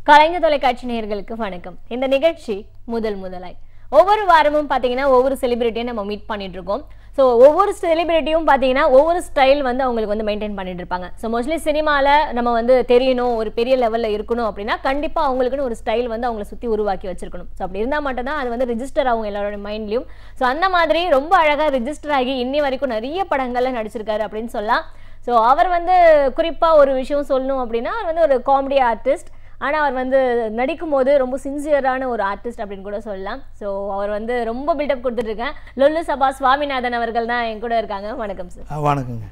கலைஞர் தொலைக்காட்சி நேயர்களுக்கு வணக்கம். இந்த நிகழ்ச்சி முதலாய் ஒவ்வொரு வாரமும் பாத்தீங்கன்னா ஒவ்வொரு செலிபிரிட்டியை நம்ம மீட் பண்ணிட்டு இருக்கோம். ஸோ ஒவ்வொரு செலிபிரிட்டியும் பார்த்தீங்கன்னா ஒவ்வொரு ஸ்டைல் வந்து அவங்களுக்கு வந்து மெயின்டைன் பண்ணிட்டு இருப்பாங்க. ஸோ மோஸ்ட்லி சினிமாவில் நம்ம வந்து தெரியணும், ஒரு பெரிய லெவலில் இருக்கணும் அப்படின்னா கண்டிப்பாக அவங்களுக்குன்னு ஒரு ஸ்டைல் வந்து அவங்களை சுற்றி உருவாக்கி வச்சிருக்கணும். ஸோ அப்படி இருந்தால் மட்டும்தான் அது வந்து ரிஜிஸ்டர் ஆகும் எல்லாரோட மைண்ட்லையும். ஸோ அந்த மாதிரி ரொம்ப அழகாக ரிஜிஸ்டர் ஆகி இன்னி வரைக்கும் நிறைய படங்கள்ல நடிச்சிருக்காரு அப்படின்னு சொல்லலாம். ஸோ அவர் வந்து குறிப்பாக ஒரு விஷயம் சொல்லணும் அப்படின்னா அவர் வந்து ஒரு காமெடி ஆர்டிஸ்ட். ஆனால் அவர் வந்து நடிக்கும் போது ரொம்ப சின்சியரான ஒரு ஆர்டிஸ்ட் அப்படின்னு கூட சொல்லலாம். ஸோ அவர் வந்து ரொம்ப பில்டப் கொடுத்துட்ருக்கேன். லொல்லு சபா சுவாமிநாதன் அவர்கள் தான் என் கூட இருக்காங்க. வணக்கம் சார். வணக்கங்க.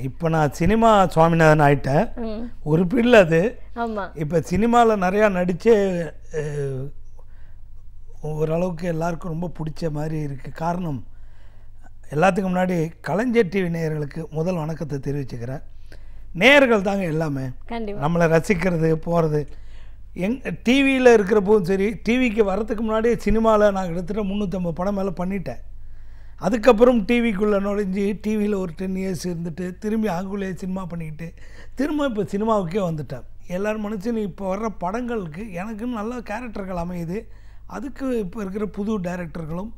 இப்போ நான் சினிமா சுவாமிநாதன் ஆகிட்டேன் ஒரு பீரியடில். அது ஆமாம், இப்போ சினிமாவில் நிறையா நடித்து ஓரளவுக்கு எல்லாருக்கும் ரொம்ப பிடிச்ச மாதிரி இருக்குது. காரணம், எல்லாத்துக்கும் முன்னாடி கலைஞர் டிவி நேயர்களுக்கு முதல் வணக்கத்தை தெரிவிச்சுக்கிறேன். நேயர்கள் தாங்க எல்லாமே, நம்மளை ரசிக்கிறது போகிறது. டிவியில் இருக்கிறப்பவும் சரி, டிவிக்கு வரத்துக்கு முன்னாடியே சினிமாவில் நான் கிட்டத்தட்ட 350 படம் மேலே பண்ணிட்டேன். அதுக்கப்புறம் டிவிக்குள்ளே நுழைஞ்சி டிவியில் ஒரு 10 இயர்ஸ் இருந்துட்டு திரும்பி ஆங்குள்ளே சினிமா பண்ணிக்கிட்டு திரும்ப இப்போ சினிமாவுக்கே வந்துட்டேன். எல்லோரும் மனுஷன் இப்போ வர்ற படங்களுக்கு எனக்குன்னு நல்ல கேரக்டர்கள் அமையுது. அதுக்கு இப்போ இருக்கிற புது டைரக்டர்களும்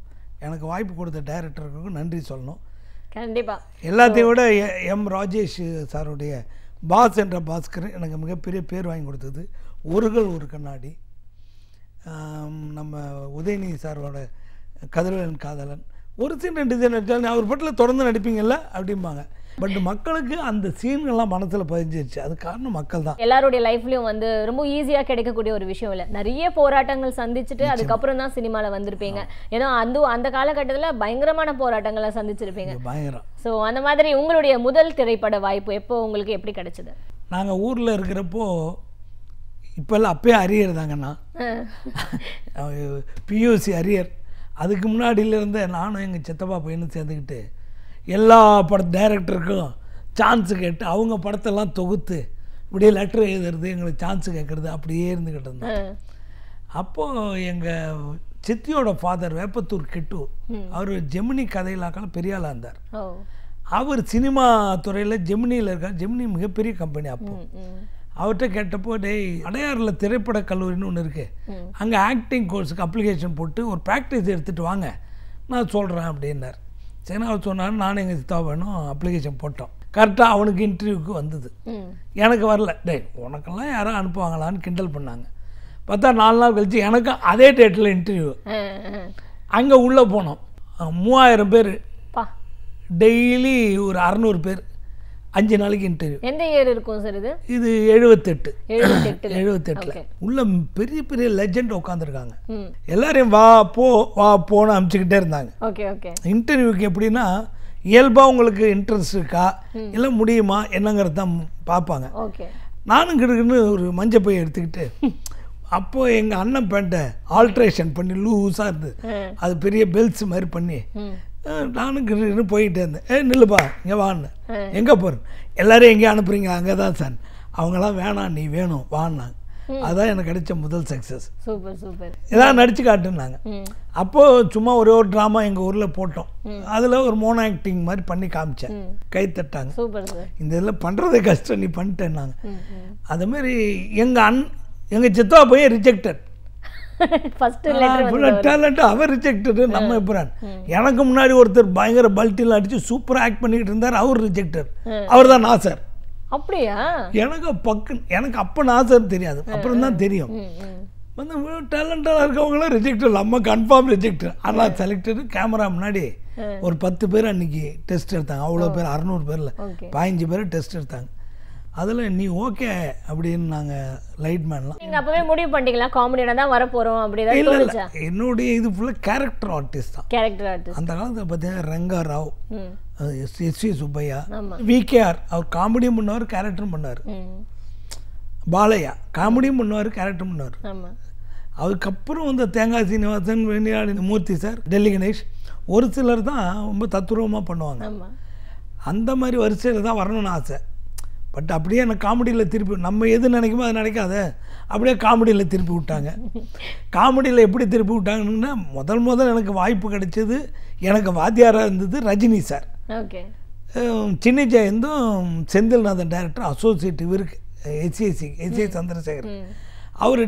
எனக்கு வாய்ப்பு கொடுத்த டைரக்டர்களுக்கும் நன்றி சொல்லணும். கண்டிப்பாக. எல்லாத்தையும் விட எம் ராஜேஷ் சாருடைய பாஸ் என்ற பாஸ்கர் எனக்கு மிகப்பெரிய பேர் வாங்கி கொடுத்தது. ஒருகள் ஒரு கண்ணாடி, நம்ம உதயநிதி சாரோட கதிரவன் காதலன், ஒரு சீன் 2 சீன் நடித்தாலும் அவர் பட்டில் தொடர்ந்து நடிப்பீங்கல்ல அப்படிம்பாங்க. பட் மக்களுக்கு அந்த சீன்கள்லாம் மனசில் பதிஞ்சிருச்சு. அது காரணம் மக்கள் தான். எல்லாருடைய லைஃப்லையும் வந்து ரொம்ப ஈஸியாக கிடைக்கக்கூடிய ஒரு விஷயம் இல்லை. நிறைய போராட்டங்கள் சந்திச்சுட்டு அதுக்கப்புறம் தான் சினிமாவில் வந்திருப்பீங்க. ஏன்னா அந்த காலகட்டத்தில் பயங்கரமான போராட்டங்களை சந்திச்சிருப்பீங்க. பயங்கரம். ஸோ அந்த மாதிரி உங்களுடைய முதல் திரைப்பட வாய்ப்பு எப்போ உங்களுக்கு எப்படி கிடைச்சது? நாங்கள் ஊரில் இருக்கிறப்போ இப்போல்லாம் அப்பயே அரியர் தாங்கண்ணா, பியூசி அரியர். அதுக்கு முன்னாடியிலேருந்து நானும் எங்கள் சித்தப்பா பையனும் சேர்ந்துக்கிட்டு எல்லா டைரக்டருக்கும் சான்ஸு கேட்டு அவங்க படத்தெல்லாம் தொகுத்து இப்படியே லெட்டர் எழுதுறது, எங்களுக்கு சான்ஸு கேட்குறது, அப்படியே இருந்துக்கிட்டு இருந்தோம். அப்போது எங்கள் சித்தியோட ஃபாதர் வேப்பத்தூர் கெட்டு, அவர் ஜெமினி கதையிலாக்கால பெரிய ஆளாக இருந்தார். அவர் சினிமா துறையில் ஜெமினியில் இருக்கார். ஜெமினி மிகப்பெரிய கம்பெனி. அப்போ அவர்கிட்ட கேட்டப்போ, டேய் அடையாறில் திரைப்பட கல்லூரின்னு ஒன்று இருக்குது, அங்கே ஆக்டிங் கோர்ஸுக்கு அப்ளிகேஷன் போட்டு ஒரு ப்ராக்டிஸ் எடுத்துகிட்டு வாங்க, நான் சொல்கிறேன் அப்படின்னார். சரி, அவர் சொன்னார். நானும் எங்கள் சித்தா வேணும் அப்ளிகேஷன் போட்டோம். கரெக்டாக அவனுக்கு இன்டர்வியூக்கு வந்தது, எனக்கு வரல. டேய் உனக்கெல்லாம் யாரும் அனுப்புவாங்களான்னு கிண்டல் பண்ணாங்க. பார்த்தா 4 நாள் கழிச்சு எனக்கு அதே டேட்டில் இன்டர்வியூ. அங்கே உள்ளே போனோம். 3000 பேர், டெய்லி ஒரு 600 பேர், 5 நாளைக்கு இன்டர்வியூ. எந்த இயர் இருக்கும் சார் இது? இது 78. உள்ள பெரிய பெரிய லெஜெண்ட் உட்காந்துருக்காங்க. எல்லாரையும் வா போன்னு அனுப்பிச்சுக்கிட்டே இருந்தாங்க. இன்டர்வியூக்கு எப்படின்னா, இயல்பாக உங்களுக்கு இன்ட்ரெஸ்ட் இருக்கா இல்லை முடியுமா என்னங்கிறது தான் பார்ப்பாங்க. நானும் கிடுக்குன்னு ஒரு மஞ்சள் பை எடுத்துக்கிட்டு, அப்போது எங்கள் அண்ணன் பேண்ட்டை ஆல்ட்ரேஷன் பண்ணி லூஸாக இருந்தது, அது பெரிய பெல்ஸ் மாதிரி பண்ணி நானும் கிட்ட போயிட்டே இருந்தேன். நில்லுப்பா இங்கே வான்னு. எங்கே போகிறேன்? எல்லோரும் எங்கேயும் அனுப்புறீங்க? அங்கே தான் சார். அவங்களாம் வேணாம், நீ வேணும் வான்னாங்க. அதுதான் எனக்கு கிடைச்ச முதல் சக்ஸஸ். Super super. இதான் நடிச்சு காட்டுனாங்க. அப்போது சும்மா ஒரே ஒரு ட்ராமா எங்கள் ஊரில் போட்டோம். அதில் ஒரு மோனோ ஆக்டிங் மாதிரி பண்ணி காமிச்சேன். கை தட்டாங்க. இந்த இதில் பண்ணுறதே கஷ்டம், நீ பண்ணிட்டேன்னாங்க. அதுமாரி எங்கள் சித்தா போய் ரிஜெக்டட். டேலண்ட் அவர் ரிஜெக்டடு. நம்ம எப்பறான், எனக்கு முன்னாடி ஒருத்தர் பயங்கர பல்ட்டில் அடிச்சு சூப்பராக ஆக்ட் பண்ணிக்கிட்டு இருந்தார், அவர் ரிஜெக்டர். அவர் தான் நாசர். அப்படியா? எனக்கு அப்போ நாசர் தெரியாது, அப்புறம் தான் தெரியும். வந்து டேலண்டாக இருக்கவங்களும் ரிஜெக்டர், நம்ம கன்ஃபார்ம் ரிஜெக்டர். ஆனால் செலக்டடு. கேமரா முன்னாடி ஒரு 10 பேர் அன்றைக்கி டெஸ்ட் எடுத்தாங்க. அவ்வளோ பேர், 600 பேரில் 15 பேர் டெஸ்ட் எடுத்தாங்க. அதில் நீ ஓகே அப்படின்னு நாங்கள் லைட்மேன்லாம். நீங்கள் அப்போவே முடிவு பண்ணிட்டீங்களா காமெடியாக தான் வரப்போகிறோம் அப்படி? இல்லை, என்னுடைய இது ஃபுல்லாக கேரக்டர் ஆர்டிஸ்ட் தான். Character artist. அந்த காலத்தில் பார்த்தீங்கன்னா ரங்கா ராவ், எஸ்.வி. சுப்பையா, வி.கே.ஆர். அவர் காமெடியும் பண்ணுவார், கேரக்டரும் பண்ணார். பாலையா காமெடியும் பண்ணுவார், கேரக்டரும் பண்ணுவார். அதுக்கப்புறம் வந்து தேங்காய் சீனிவாசன், வெண்ணியாடி மூர்த்தி சார், டெல்லி கணேஷ், ஒரு சிலர் தான் ரொம்ப தத்துரூபமாக பண்ணுவாங்க. அந்த மாதிரி வரிசையில் தான் வரணும்னு ஆசை. பட் அப்படியே எனக்கு காமெடியில் திருப்பி, நம்ம எது நினைக்குமோ அது நினைக்காத, அப்படியே காமெடியில் திருப்பி விட்டாங்க. காமெடியில் எப்படி திருப்பி விட்டாங்கன்னா, முதல் எனக்கு வாய்ப்பு கிடைச்சது, எனக்கு வாத்தியாராக இருந்தது ரஜினி சார். சின்ன ஜெயந்தும் செந்தில்நாதன் டைரக்டர், அசோசியேட் இவருக்கு எஸ்ஏ சந்திரசேகர். அவர்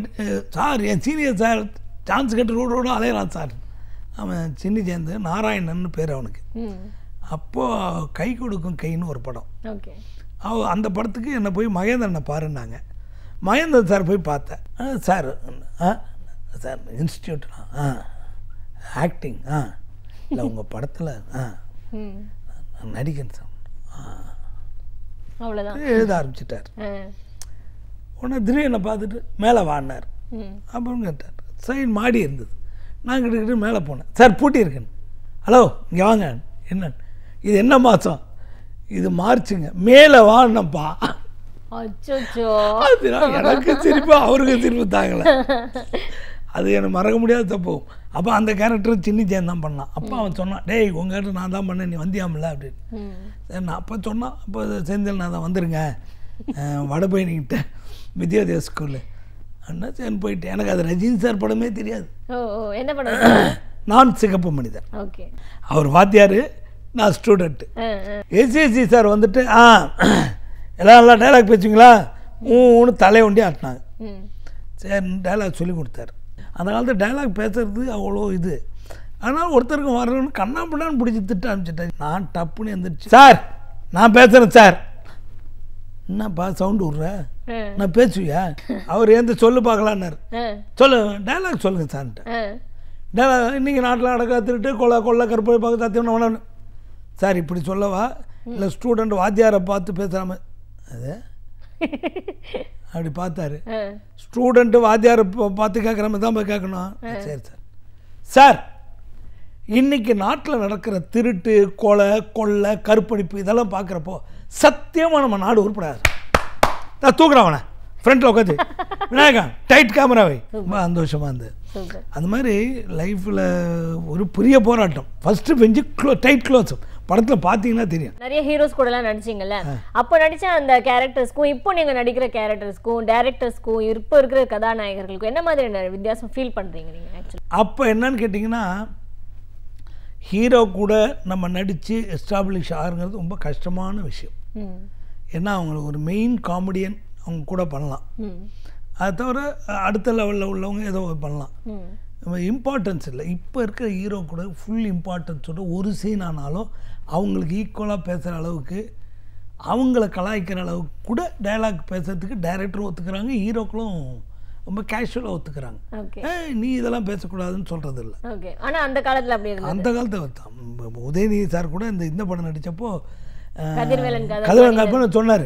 சார் என் சீனியர் சார் சான்ஸ் கேட்டு ரோடு அலையறான் சார். அவன் சின்னி ஜெயந்த் நாராயணன்னு பேர் அவனுக்கு. அப்போது கை கொடுக்கும் கைன்னு ஒரு படம். அந்த படத்துக்கு என்னை போய் மகேந்திரனை பாருன்னாங்க. மகேந்திரன் சார் போய் பார்த்தேன். சார் சார் இன்ஸ்டியூட்னா ஆக்டிங் இல்லை உங்கள் படத்தில் நடிகன் சார் அவ்வளோதான் எழுத ஆரம்பிச்சிட்டார். உடனே திடீர்னு பார்த்துட்டு மேலே வாடினார். அப்புறம் கேட்டார். சைன் மாடி இருந்தது. நான் கிட்ட மேலே போனேன். சார் பூட்டி இருக்குன்னு. ஹலோ இங்கே வாங்க. என்ன இது என்ன மாதம்? இது மார்ச்சுங்க. மேலே வாடினப்பா. எனக்கு சிரிப்பு அவருக்கு சிரிப்பு தாங்கலை. அது எனக்கு மறக்க முடியாத தப்பு. அப்போ அந்த கேரக்டர் சின்னி ஜெயந்த் தான் பண்ணான். அப்போ அவன் சொன்னான், டேய் உங்கள்கிட்ட நான் தான் பண்ணேன், நீ வந்தியாமில்ல அப்படின்னு. சரி நான் அப்போ சொன்னான். அப்போ செந்தில் நான் தான் வந்துருங்க வடபயணிக்கிட்ட வித்யோதயா ஸ்கூலு அண்ணா சரி போயிட்டேன். எனக்கு அது ரஜினி சார் படமே தெரியாது. என்ன படம்? நான் சிகப்பு மனிதன். அவர் வாத்தியார், நான் ஸ்டூடெண்ட்டு. எஸ்எஸ்சி சார் வந்துட்டு எல்லாம் நல்லா டைலாக் பேசுவீங்களா ஒன்று தலையை ஒண்டி ஆட்டினாங்க. சரி டைலாக் சொல்லி கொடுத்தாரு. அந்த காலத்தில் டைலாக் பேசுறது அவ்வளோ இது. ஆனால் ஒருத்தருக்கு வரணும்னு கண்ணாப்பண்ணான்னு பிடிச்சி திட்ட ஆரம்பிச்சிட்டேன். நான் டப்புன்னு எழுந்திரிச்சு, சார் நான் பேசுகிறேன் சார். என்னப்பா சவுண்டு விட்ற? நான் பேசுவியா? அவர் ஏந்து சொல்லு பார்க்கலான்னாரு. சொல்லு டைலாக் சொல்லுங்க சார்ன்ட்டு. டைலாக் இன்றைக்கி நாட்டில் அடக்கா திருட்டு கொள்ள கருப்பை பார்க்க சத்தியம் சார் இப்படி சொல்லவா இல்லை ஸ்டூடெண்ட் வாத்தியாரை பார்த்து பேசுகிறாம அது அப்படி பார்த்தாரு. ஸ்டூடெண்ட்டு வாத்தியாரை பார்த்து கேட்குற மாதிரி தான் போய் கேட்கணும். சரி சார். சார் இன்றைக்கி நாட்டில் நடக்கிற திருட்டு கொள்ளை கருப்படிப்பு இதெல்லாம் பார்க்குறப்போ சத்தியமாக நம்ம நாடு உருப்படாது. நான் தூக்குறவனை ஃப்ரண்ட்டில் உட்காந்து விநாயகா டைட் கேமராவை ரொம்ப சந்தோஷமாக இருந்தது. அந்த மாதிரி லைஃப்பில் ஒரு பெரிய போராட்டம். ஃபஸ்ட்டு பெஞ்சு டைட் க்ளோஸ் படத்தில் பார்த்தீங்கன்னா தெரியும். நிறைய ஹீரோஸ் கூடலாம் நடிச்சிங்கல்ல, அப்போ நடித்த அந்த கேரக்டர்ஸ்க்கும் இப்போ நீங்கள் நடிக்கிற கேரக்டர்ஸ்க்கும் டேரக்டர்ஸ்க்கும் இப்போ இருக்கிற கதாநாயகர்களுக்கும் என்ன மாதிரி வித்தியாசம் ஃபீல் பண்ணுறீங்க நீங்கள்? ஆக்சுவலி அப்போ என்னன்னு கேட்டிங்கன்னா, ஹீரோ கூட நம்ம நடித்து எஸ்டாப்ளிஷ் ஆகுங்கிறது ரொம்ப கஷ்டமான விஷயம். ஏன்னா அவங்களுக்கு ஒரு மெயின் காமெடியன் அவங்க கூட பண்ணலாம், அதை தவிர அடுத்த லெவலில் உள்ளவங்க ஏதோ பண்ணலாம். இம்பார்ட்டன்ஸ் இல்லை. இப்போ இருக்கிற ஹீரோ கூட ஃபுல் இம்பார்ட்டன்ஸோட ஒரு சீன் ஆனாலும் அவங்களுக்கு ஈக்குவலாக பேசுகிற அளவுக்கு, அவங்கள கலாய்க்கிற அளவுக்கு கூட டைலாக் பேசுறதுக்கு டைரக்டரும் ஒத்துக்கிறாங்க, ஹீரோக்களும் ரொம்ப கேஷுவலாக ஒத்துக்கிறாங்க. நீ இதெல்லாம் பேசக்கூடாதுன்னு சொல்கிறது இல்லை. ஆனால் அந்த காலத்தில் அப்படி இல்லை. அந்த காலத்தில் உதயநிதி சார் கூட இந்த படம் நடித்தப்போ கதிரவன் சொன்னார்,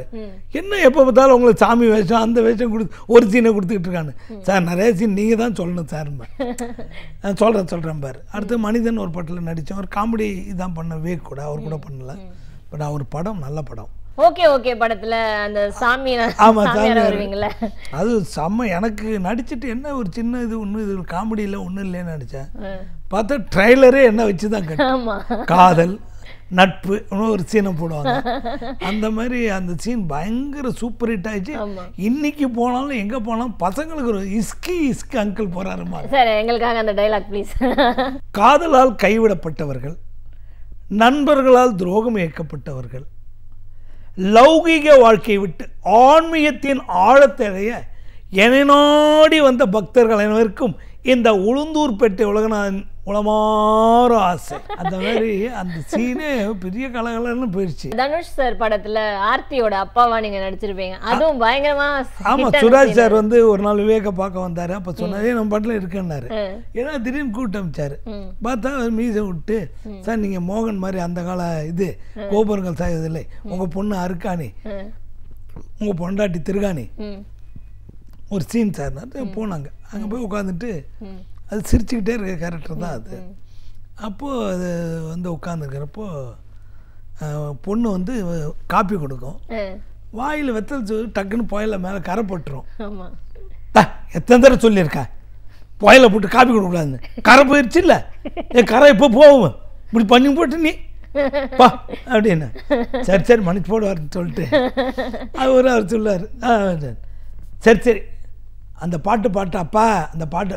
என்ன எப்போ பார்த்தாலும் உங்களுக்கு சாமி வேஷம் அந்த வேஷம் ஒரு சீனை கொடுத்துக்கிட்டு இருக்காங்க சார், நிறைய சீன் நீங்கள் தான் சொல்லணும் சார். நான் சொல்கிறேன் பாரு. அடுத்து மனிதன் ஒரு படத்தில் நடித்தேன், ஒரு காமெடி இதான் பண்ண வேக் கூட அவர் கூட பண்ணல. பட் அவர் படம் நல்ல படம். ஓகே படத்தில் அந்த சாமி வருவீங்களா? அது செம்ம. எனக்கு நடிச்சுட்டு என்ன ஒரு சின்ன இது ஒன்றும் இது காமெடியில் ஒன்றும் இல்லைன்னு நடித்தேன். பார்த்தா ட்ரெய்லரே என்ன வச்சு தான் காதல் நட்பு ஒரு சீனை போடுவாங்க. அந்த மாதிரி அந்த சீன் பயங்கர சூப்பர் ஹிட் ஆயிடுச்சு. இன்னைக்கு போனாலும் எங்கே போனாலும் பசங்களுக்கு ஒரு இஸ்கி அங்கிள் போறாருமா. சார் எங்களுக்காக அந்த டயலாக் ப்ளீஸ். காதலால் கைவிடப்பட்டவர்கள், நண்பர்களால் துரோகம் இயக்கப்பட்டவர்கள், லௌகீக வாழ்க்கையை விட்டு ஆன்மீகத்தின் ஆழத்தடைய என்னை நாடி வந்த பக்தர்கள் அனைவருக்கும் இந்த உளுந்தூர்பேட்டை உலகநாதன் உளமாற ஆசை. அந்த மாதிரி அந்த சீனே பெரிய கலகலன்னு போயிடுச்சு. தனுஷ் சார் படத்துல ஆர்த்தியோட அப்பாவா நீங்க நடிச்சிருப்பீங்க, அதுவும் பயங்கரமா. ஆமா, சுராஜ் சார் வந்து ஒரு நாள் விவேக பார்க்க வந்தாரு. அப்ப சொன்னாரே நம்ம படத்துல இருக்குன்னாரு. ஏன்னா திடீர்னு கூப்பிட்டு அமைச்சாரு. பார்த்தா மீசை விட்டு, சார் நீங்க மோகன் மாதிரி அந்த கால இது கோபுரங்கள் சாயதில்லை, உங்க பொண்ணு அருக்காணி, உங்க பொண்டாட்டி திருகாணி ஒரு சீன் சார். போனாங்க, அங்கே போய் உட்காந்துட்டு அது சிரிச்சுக்கிட்டே இருக்க கேரக்டர் தான் அது. அப்போது அது வந்து உட்காந்துருக்கிறப்போ பொண்ணு வந்து காப்பி கொடுக்கும், வாயில் வெத்தல் டக்குன்னு புயல மேலே கரை போட்டுரும். எத்தனை தடவை சொல்லியிருக்கேன் புயலை போட்டு காப்பி கொடுக்கூடாதுன்னு, கரை போயிடுச்சு இல்லை என் கரை இப்போ போகும் இப்படி பண்ணி போட்டு நீ பா அப்படின்னு. சரி மன்னிச்சு போடுவார்னு சொல்லிட்டு அவர் சொல்லார். சரி அந்த பாட்டு அப்பா, அந்த பாடு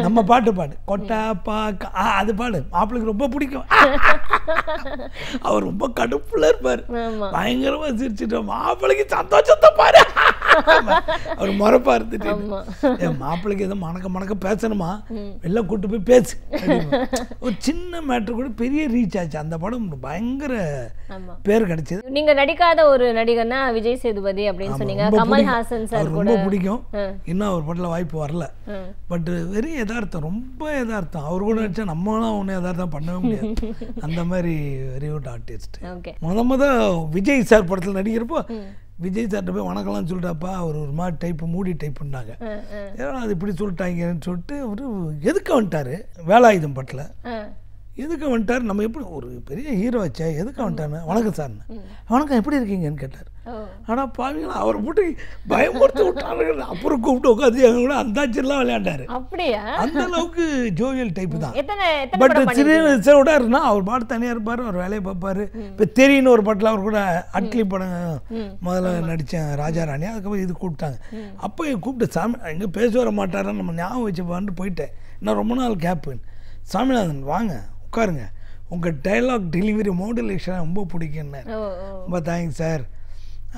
நம்ம பாடு கொட்டாப்பா அது பாடு, மாப்பிள்ளைக்கு ரொம்ப பிடிக்கும். அவர் ரொம்ப கடுப்புல இருப்பார், பயங்கரமா சிரிச்சுட்டோம், மாப்பிள்ளைக்கு சந்தோஷத்தை பாரு அவர் முறப்பா இருந்துட்டு என் மாப்பிள்ளைக்கு எதுவும் மணக்க பேசணுமா எல்லாம் கூட்டு போய் பேசு. ஒரு சின்ன மேட்ரு கூட பெரிய ரீச் ஆச்சு. அந்த படம் பயங்கர பேர் கிடைச்சது. நீங்க நடிக்காத ஒரு நடிகர்னா விஜய் சேதுபதி அப்படின்னு சொன்னீங்க. கமல்ஹாசன் சார் கூட ரொம்ப பிடிக்கும். இன்னும் அவர் படத்துல வாய்ப்பு வரல. பட் வெரி யதார்த்தம், ரொம்ப யதார்த்தம். அவர் கூட நடிச்சா நம்மளாம் ஒன்றும் யதார்த்தம் பண்ணவே முடியாது. அந்த மாதிரி வெரி குட் ஆர்டிஸ்ட். முத விஜய் சார் படத்தில் நடிக்கிறப்போ விஜய் சார்ட்ட போய் வணக்கம்லாம் சொல்லிட்டாப்பா, அவர் ஒரு மாதிரி டைப்பு மூடி டைப்புன்னாங்க. ஏன்னா அது இப்படி சொல்லிட்டாங்கன்னு சொல்லிட்டு அவர் எதுக்கு வந்துட்டார் வேலாயுதம் படத்தில். எதுக்கு வந்துட்டார், நம்ம எப்படி ஒரு பெரிய ஹீரோ வச்சா எதுக்கு வந்துட்டான்னு வணக்கம் சார்னு. வணக்கம் எப்படி இருக்கீங்கன்னு கேட்டார். ஆனால் பாவீங்களா அவரை போட்டு பயமுறுத்தி விட்டாங்க. அப்புறம் கூப்பிட்டு உட்காந்து எங்க கூட அந்தாச்செல்லாம் விளையாண்டாரு. அந்த அளவுக்கு ஜோவியல் டைப்பு தான். பட் சிறுவட இருந்தா அவர் பாட்டு தனியாக இருப்பார், அவர் வேலையை பார்ப்பாரு. இப்போ தெரியுன்னு ஒரு பாட்டில் அவர் கூட அட்லி படம் முதல்ல நடித்தேன் ராஜா ராணி. அதுக்கப்புறம் இது கூப்பிட்டாங்க. அப்போ கூப்பிட்டு சாமி எங்கே பேச வர மாட்டாருன்னு நம்ம ஞாபகம் வச்சுப்பான்னு போயிட்டேன். இன்னும் ரொம்ப நாள் கேப்பு. சாமிநாதன் வாங்க உட்காருங்க, உங்கள் டைலாக் டெலிவரி மாடுலேஷன் ரொம்ப பிடிக்குன்னு. ரொம்ப தேங்க்ஸ் சார்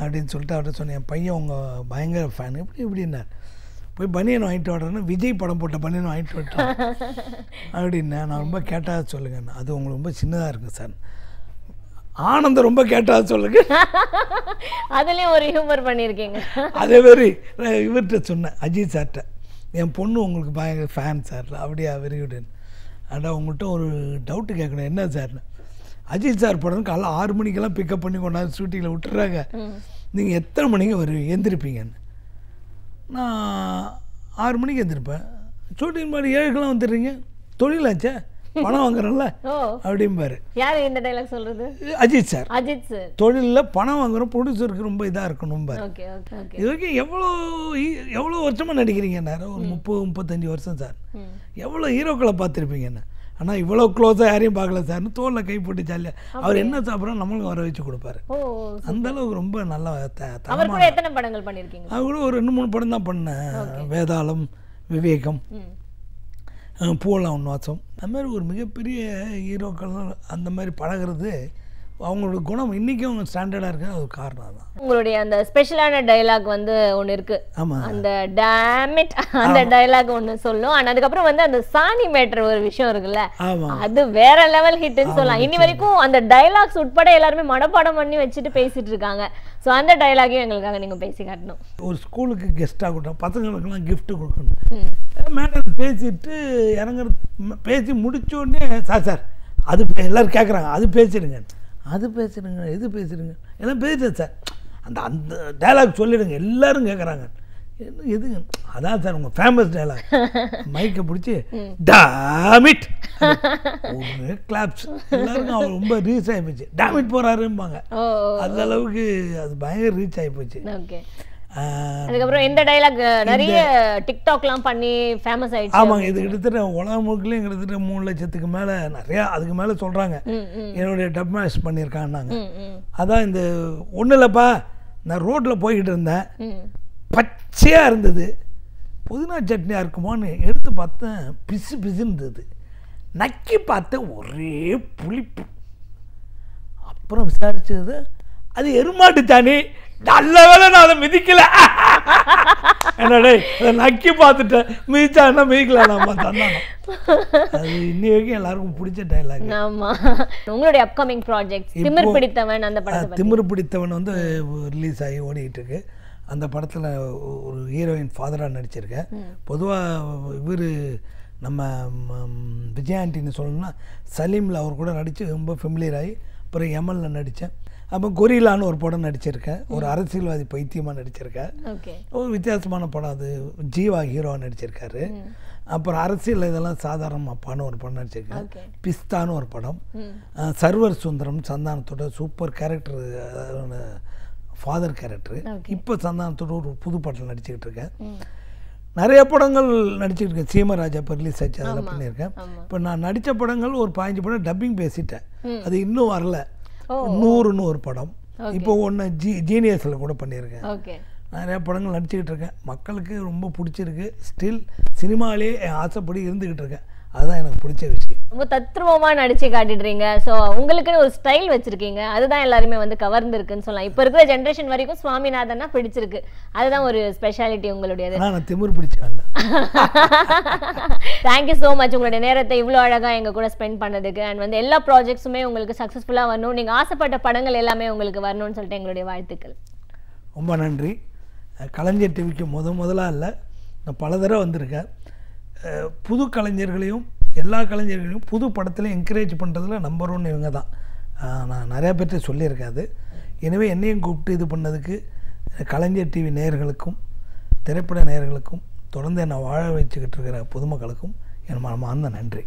அப்படின்னு சொல்லிட்டு அவர்கிட்ட சொன்னேன். என் பையன் உங்கள் பயங்கர ஃபேன் இப்படின்னார். போய் பனியன் வாங்கிட்டு வாடுறேன்னு விஜய் படம் போட்ட பனியன் வாங்கிட்டு விட்டேன் அப்படின்னா. நான் ரொம்ப கேட்டால் சொல்லுங்கண்ணா, அது உங்களுக்கு ரொம்ப சின்னதாக இருக்குது சார். ஆனந்தம் ரொம்ப கேட்டால் சொல்லுங்க. அதுலேயும் ஒரு ஹியூமர் பண்ணியிருக்கீங்க. அதே மாதிரி இவர்கிட்ட சொன்னேன் அஜித் சார்கிட்ட, என் பொண்ணு உங்களுக்கு பயங்கர ஃபேன் சார். அப்படியா, வெரி குட். ஆனால் உங்கள்கிட்ட ஒரு டவுட்டு கேட்கணும். என்ன சார்னு. அஜித் சார் படம் காலைல 6 மணிக்கெல்லாம் பிக்கப் பண்ணி கொண்டாந்து ஷூட்டிங்கில் விட்டுறாங்க. நீங்கள் எத்தனை மணிக்கு எந்திருப்பீங்கன்னு. நான் 6 மணிக்கு எந்திருப்பேன். ஷூட்டிங் மாதிரி 7க்கெல்லாம் வந்துடுறீங்க, தொழிலாச்சே பணம் வாங்குறோம்ல அப்படிம்பாரு. யார் இந்த டைலாக் சொல்றது? அஜித் சார். அஜித் சார் தொழிலில் பணம் வாங்குறோம், ப்ரொடியூசருக்கு ரொம்ப இதாக இருக்கணும் பாரு. இது வரைக்கும் எவ்வளோ வருஷமாக நடிக்கிறீங்கன்னாரு. ஒரு 30-35 வருஷம் சார். எவ்வளோ ஹீரோக்களை பார்த்துருப்பீங்கன்னு. ஆனால் இவ்வளோ க்ளோஸாக யாரையும் பார்க்கல சார்னு தோளில் கை போட்டு ஜாலியாக அவர் என்ன சாப்பிட்றோம் நம்மளுக்கு வர வச்சு கொடுப்பாரு. அந்த அளவுக்கு ரொம்ப நல்லா. அவர் கூட எத்தனை படங்கள் பண்ணியிருக்கீங்க? அவர் கூட ஒரு 2-3 படம் தான் பண்ணேன். வேதாளம், விவேகம், பூவெல்லாம் உன்வாசம். அது மாதிரி ஒரு மிகப்பெரிய ஹீரோக்கள் அந்த மாதிரி பழகிறது அவங்களோட குணம் இன்றைக்கும் அவங்க ஸ்டாண்டர்டாக இருக்குது. அது ஒரு காரணம் தான். உங்களுடைய அந்த ஸ்பெஷலான டைலாக் வந்து ஒன்று இருக்குது. ஆமாம், அந்த டேமிட் அந்த டைலாக் ஒன்று சொல்லும். ஆனால் அதுக்கப்புறம் வந்து அந்த சாணி மேட்டர் ஒரு விஷயம் இருக்குல்ல, அது வேற லெவல் ஹிட்னு சொல்லலாம். இனி வரைக்கும் அந்த டைலாக்ஸ் உட்பட எல்லாருமே மனப்பாடம் பண்ணி வச்சுட்டு பேசிட்டு இருக்காங்க. ஸோ அந்த டைலாகையும் எங்களுக்காக நீங்கள் பேசி காட்டணும். ஒரு ஸ்கூலுக்கு கெஸ்ட்டாக கொடுத்தோம், பசங்களுக்கெல்லாம் கிஃப்ட்டு கொடுக்கணும். மேடம் பேசிட்டு இறங்குறது பேசி முடிச்சோடனே சார் அது எல்லோரும் கேட்குறாங்க அது பேசிடுங்க, அது பேசுடுங்க, இது பேசுடுங்க, எல்லாம் பேசுகிறேன் சார். அந்த டைலாக் சொல்லிடுங்க எல்லோரும் கேட்குறாங்க. எதுங்க அதான் சார் உங்கள் ஃபேமஸ் டைலாக். மைக்கை பிடிச்சி டாமிட் ஒரு கிளாப்ஸ் எல்லாருக்கும் அவர் ரொம்ப ரீச் ஆகி போச்சு. டாமிட் போகிறாரும்பாங்க. அந்த அளவுக்கு அது பயங்கர ரீச் ஆகி போச்சு. அதுக்கப்புறம் இந்த டைலாக் நிறைய டிக்டாக்லாம் பண்ணி ஃபேமஸ் ஆயிடுச்சு. ஆமாங்க, இது கிட்டத்தட்ட உலகம் முழுக்கலையும் கிட்டத்தட்ட 3 லட்சத்துக்கு மேலே நிறையா அதுக்கு மேலே சொல்கிறாங்க என்னுடைய டப் மேஷ் பண்ணியிருக்கான்னாங்க. அதான் இந்த ஒன்றும் இல்லைப்பா, நான் ரோட்டில் போய்கிட்டு இருந்தேன், பச்சையாக இருந்தது, புதினா சட்னியாக இருக்குமான்னு எடுத்து பார்த்தேன், பிசு பிசுன்னு இருந்தது, நக்கி பார்த்தேன் ஒரே புளிப்பு. அப்புறம் விசாரிச்சது அது எருமாட்டு தானே, நல்ல வேலை நான் அதை மிதிக்கல. என்னடே அதை நக்கி பார்த்துட்டேன், மிதிச்சான்னா மிதிக்கலாம்மா தந்தானோ. அது இன்னி வரைக்கும் எல்லாருக்கும் பிடிச்ச டைலாக். ஆமா, உங்களுடைய அப்கமிங் ப்ராஜெக்ட் திமிர் பிடித்தவன், அந்த படத்தை திமிர் பிடித்தவன் வந்து ரிலீஸ் ஆகி ஓடிக்கிட்டு இருக்கு. அந்த படத்தில் ஒரு ஹீரோயின் ஃபாதராக நடிச்சிருக்கேன். பொதுவாக இவர் நம்ம விஜய் ஆண்டின்னு சொல்லணும்னா சலீமில் அவர் கூட நடித்து ரொம்ப ஃபெமிலியர் ஆகி அப்புறம் எமலில் நடித்தேன். அப்போ கொரிலான்னு ஒரு படம் நடிச்சிருக்கேன், ஒரு அரசியல்வாதி பைத்தியமாக நடிச்சிருக்கேன். ஒரு வித்தியாசமான படம், அது ஜீவா ஹீரோவாக நடிச்சிருக்காரு. அப்புறம் அரசியல் இதெல்லாம் சாதாரண அப்பான்னு ஒரு படம் நடிச்சிருக்கேன். பிஸ்தான்னு ஒரு படம், சர்வர் சுந்தரம் சந்தானத்தோட சூப்பர் கேரக்டர், ஃபாதர் கேரக்டர். இப்போ சந்தானத்தோட ஒரு புது படத்தில் நடிச்சுக்கிட்டு இருக்கேன். நிறைய படங்கள் நடிச்சுக்கிட்டு இருக்கேன். சீமராஜா இப்போ ரிலீஸ் ஆச்சு, அதில் பண்ணியிருக்கேன். இப்போ நான் நடித்த படங்கள் ஒரு 15 படம் டப்பிங் பேசிட்டேன், அது இன்னும் வரல. 100ன்னு ஒரு படம், இப்போ ஒன்று ஜீனியஸில் கூட பண்ணியிருக்கேன். நிறையா படங்கள் நடிச்சுக்கிட்டு இருக்கேன். மக்களுக்கு ரொம்ப பிடிச்சிருக்கு. ஸ்டில் சினிமாலே என் ஆசைப்படி இருந்துக்கிட்டு இருக்கேன். அதுதான் எனக்கு பிடிச்ச விஷயம். ரொம்ப தத்ரூபமா நடிச்சு காட்டிடுறீங்க. ஸோ உங்களுக்குன்னு ஒரு ஸ்டைல் வச்சிருக்கீங்க, அதுதான் எல்லாருமே வந்து கவர்ந்துருக்குன்னு சொல்லலாம். இப்போ இருக்கிற ஜென்ரேஷன் வரைக்கும் சுவாமிநாதன்னா பிடிச்சிருக்கு, அதுதான் ஒரு ஸ்பெஷாலிட்டி உங்களுடையது. நான் திமிர் பிடிச்சேன்ல. தேங்க்யூ ஸோ மச் உங்களுடைய நேரத்தை இவ்வளோ அழகாக எங்கள் கூட ஸ்பெண்ட் பண்ணதுக்கு. அண்ட் வந்து எல்லா ப்ராஜெக்ட்ஸுமே உங்களுக்கு சக்ஸஸ்ஃபுல்லாக வரணும், நீங்கள் ஆசைப்பட்ட படங்கள் எல்லாமே உங்களுக்கு வரணும்னு சொல்லிட்டு எங்களுடைய வாழ்த்துக்கள். ரொம்ப நன்றி. கலைஞர் டிவிக்கு முதலாக இல்லை, நான் பல தடவை வந்திருக்கேன். புது கலைஞர்களையும் எல்லா கலைஞர்களையும் புது படத்துலையும் என்கரேஜ் பண்ணுறதுல நம்பர் 1 இவங்க தான். நான் நிறையா பேர்கிட்ட சொல்லியிருக்காது. எனவே என்னையும் கூப்பிட்டு இது பண்ணதுக்கு கலைஞர் டிவி நேயர்களுக்கும் திரைப்பட நேயர்களுக்கும் தொடர்ந்து என்னை வாழ வச்சுக்கிட்டு இருக்கிற பொதுமக்களுக்கும் என் மனமார்ந்த நன்றி.